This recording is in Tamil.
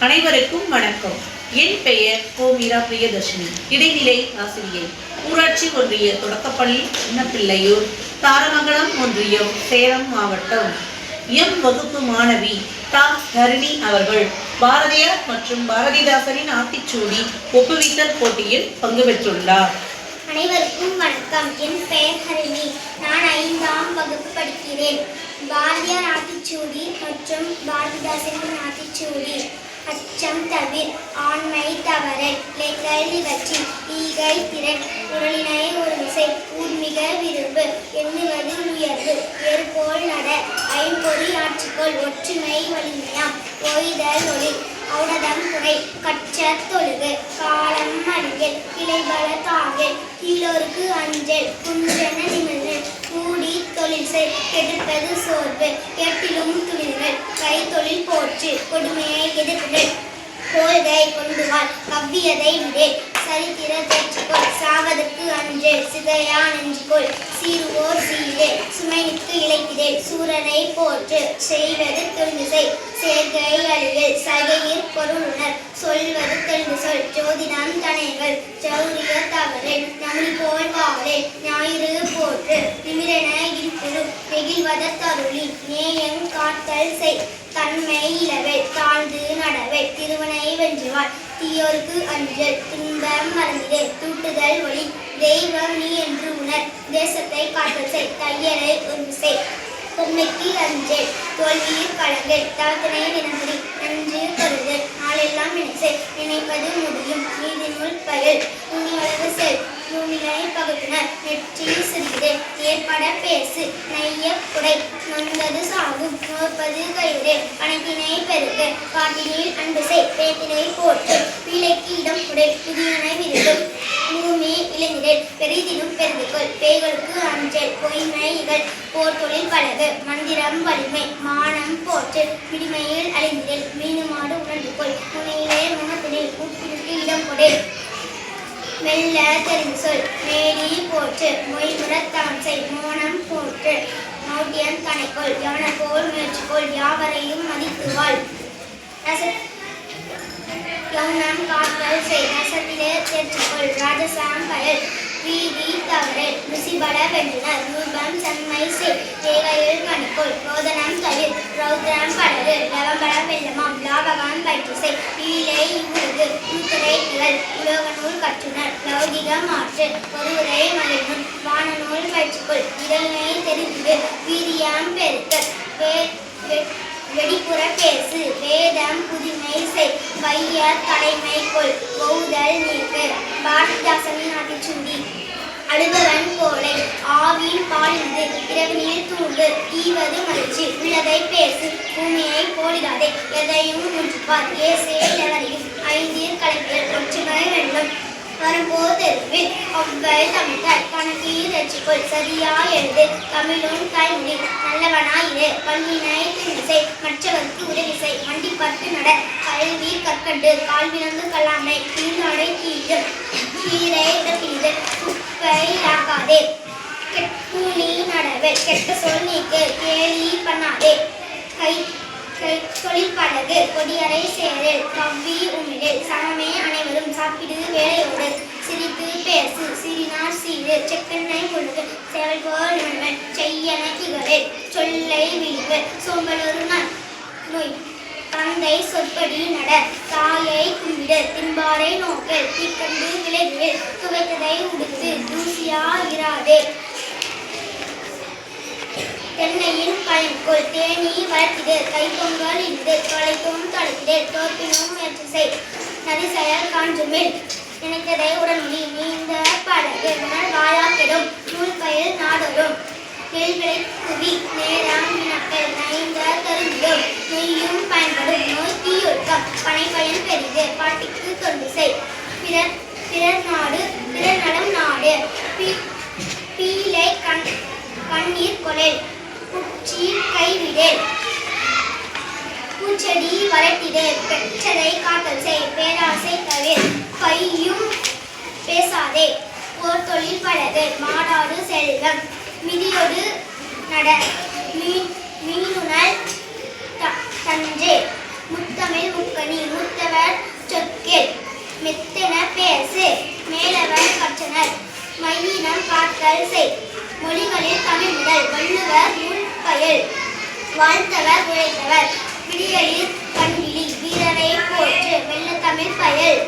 அனைவருக்கும் வணக்கம். என் பெயர் மீரா பிரியதர்ஷினி, இடைநிலை ஆசிரியை, ஊராட்சி ஒன்றிய தொடக்கப்பள்ளி சின்னப்பிள்ளையூர், தாரமங்கலம் ஒன்றியம், சேலம் மாவட்டம். எம் வகுப்பு மாணவி ஹரிணி அவர்கள் பாரதியார் மற்றும் பாரதிதாசனின் ஆத்திச்சூடி ஒப்புவித்தல் போட்டியில் பங்கு பெற்றுள்ளார். அனைவருக்கும் வணக்கம். என் பெயர் ஹரிணி. நான் 5ஆம் வகுப்பு படிக்கிறேன். பாரதியார் ஆத்திச்சூடி மற்றும் பாரதிதாசனின் ஆத்திச்சூடி. அச்சம் தவிர், ஆண்மை தவறல், கல்வி கட்சி, ஈகை திறன், உடலினை ஒரு விசை, ஊர்மிக விரும்பு, எண்ணுவது உயர்வு, ஏற்போல் நட, ஐம்பொறி ஆட்சிக்கோள், ஒற்றுமை வலிமையாம், ஓய்தல் ஒளி, ஔடதம் குறை, கற்றத் தொழுகு, காலம் அறிஞல், கிளைபல தாங்கல், கீழோருக்கு அஞ்சல், குன்றென நிமிர்ந்து, கூடி தொழில் செய், கெடுப்பது சோர்வு, எட்டிலும் துணிவுகள், கைத்தொழில் போற்று, கொடுமையை எதிர்ப்புகள், கோள்கை கொண்டுவாள், கவ்வியதை விடே, சரித்திர தேற்றுக்கோள், சாவதற்கு அஞ்சல், சிதையா நெஞ்சுகோள், சீருவோர் சீரே, சுமைக்கு இழைக்கிறே, சூரனை போற்று, செய்வது தெரிந்து செய், சேர்கை அழிகள், சகையிற் பொருளுணர், சொல்வது தெரிந்து சொல், ஜோதிடம் தனைகள், சௌரிய தவறு, நமிழ் போல் வாழே, ஞாயிறு போற்று, நிமிரென இருப்பிரு, நெகிழ்வத தருளி, நேயங் காத்தல் செய், தன்மை இளவை, தாழ்ந்து நடவை, திருவனை வென்றுவாள், தீயோருக்கு அஞ்சல், துன்பம் மறந்திடே, தூட்டுதல் ஒளி, தெய்வம் நீ என்று உணர், தேசத்தை காத்தல் செய், தையலை ஒரு செய், பொம்மைக்கு அஞ்சல், தோல்வியில் கலங்கல், தாழ்த்தனை தினமுடி, நன்று கருதல், நாளெல்லாம் நினைச்சை, நினைப்பது முடியும், நீதினுள் பயல், துணி வளர்வு செல், நூலினை பகுத்துனர், நெற்றி சிறிது, ஏற்பட பேசு, நைய குடை, நொந்தது சாகும், நோற்பது கயிறு, பணத்தினை பெருகு, காட்டினில் அன்பு செய், பேட்டினை போட்டு, பீலைக்கு இடம் குடை, புதியனை விருது, பூமி இளைஞர், பெரிதினும் பெருதுகொள், பேய்களுக்கு அஞ்சல், பொய்மை இகழ், போர் தொழில் பழகு, மந்திரம் வலிமை, மானம் போற்று, பிடிமையில் அழிந்திடல், மீனுமாடு உணர்ந்து கொள், முனையிலே முகத்தினில் உப்பிற்கு இடம் கொடை, மெல்ல தெரிந்து சொல், மேடி போற்று, மொய்முறத்தான் செய், மோனம் போற்று, மௌட்டியன் தனைக்கொள், யவனப்போல் முயற்சிக்கொள், யாவரையும் மதித்துவாள், யவுனம் காத்தல் செய், ரசத்திலே தேர்ச்சிக்கொள், ராஜசாம் பயல், வீதி தவறல், ருசிபல வென்றுனர், ரூபம் செம்மை செய், தேவையில் கணிக்கொள், ரோதனம் தவிர், ரௌத்ரம் படகு, லவம்பல வெள்ளமாம், லாபகம் பயிற்று செய், ஈழை உருகு, ஊத்துரை திகழ், உலோகநூல் கற்றுனர், லௌகிகம் ஆற்று, ஒருவரை மகிழ்வும், வானநூல் பயிற்சிக்கொள், இதழினை தெரிந்து, வீரியம் பெருக்க, வெடிப்புற பேசு, வேதம் புதுமை செய், வைய தலைமை கொள், ஒவுதல் நீக்கு, பாரதிதாசனின் ஆத்திச்சூடி. அழுபவன் கோலை, ஆவின் பாலிந்து, இரவினில் தூங்கு, ஈவது மகிழ்ச்சி, உள்ளதை பேசு, பூமியை போலிடாதே, எதையும் முற்றுப்பார், ஏசே எவரையும், ஐந்தீர் கலைஞர், ஒற்றுமை வெல்லும், வரும்போ தெருவில், ஒவ்வை தமிழர், கணக்கீர் ரட்சிக்கொள், சரியா எழுது, தமிழும் கைமொழி, நல்லவனாயிரு, பல்வினை திணிசை, மற்றவருக்கு உதவி செய், மண்டிப்பட்டு நட, கல்வி கற்கண்டு, கால்விழந்து கல்லாமை, கீழ்நாடை கீழ், கீரை இடத்தீது, குப்பை ஆக்காதே, கூலி நடவல், கெட்ட சொல் நீக்கு, கேலி பண்ணாதே, தொழில் படகு, கொடியறை சேரல், கவ்வி உமிழல், சமமே அனைவரும், சாப்பிடு வேலையோடு, சிரித்து பேசு, சிறினார் சீரு, செக்கெண்ணை முழுகு, சேவல் போல் நண்பன், செய்யன திகழல், சொல்லை விழிவு, சோம்பலொரு நோய், தந்தை சொற்படி நட, தாயை கும்பிடு, தின்பாரை நோக்கல், தீக்கண்டு விளைவு, துவைத்ததை உடுத்து, தூசியா இராதே, தென்னையின் பயன்கொள், தேனி வளர்த்திடு, கைப்பொங்கல் இருந்து, தொலைத்தும் தொலைத்திடு, தோற்பினும் முயற்சி செய், நதி செயல் காஞ்சுமில், நினைத்ததை உடன்முடி, நீந்த படகு, வாழா கெடும், நூல் பயில் நாடொரும், நெல்களை குவி, நேரம் வினக்கல், நைந்த தருந்திடும், நெய்யும் பயன்படும், நோய் தீயொழுக்கம், பனை பயன் பெரிது, பாட்டிக்கு தொண்டு செய், பிறர் நலம் நாடு, பீலை கண்ணீர் கொலை, குச்சி கைவிடல், பூச்செடி வளர்த்திடு, பெற்றதை காத்தல் செய், பேராசை தவிர, பையும் பேசாதே, போர் தொழில் பழகு, மாடாடு செல்வம், மிதியொடு நட, மீனுணல் தஞ்சே, முத்தமிழ் முக்கணி, கல்செய். மொழிகளில் தமிழ் முதல். வள்ளுவர் முன் பயல். வாழ்த்தவர் உழைத்தவர். விடியலில் கண்கிளி. வீரரை போற்று. வெள்ளத்தமிழ் பயல்.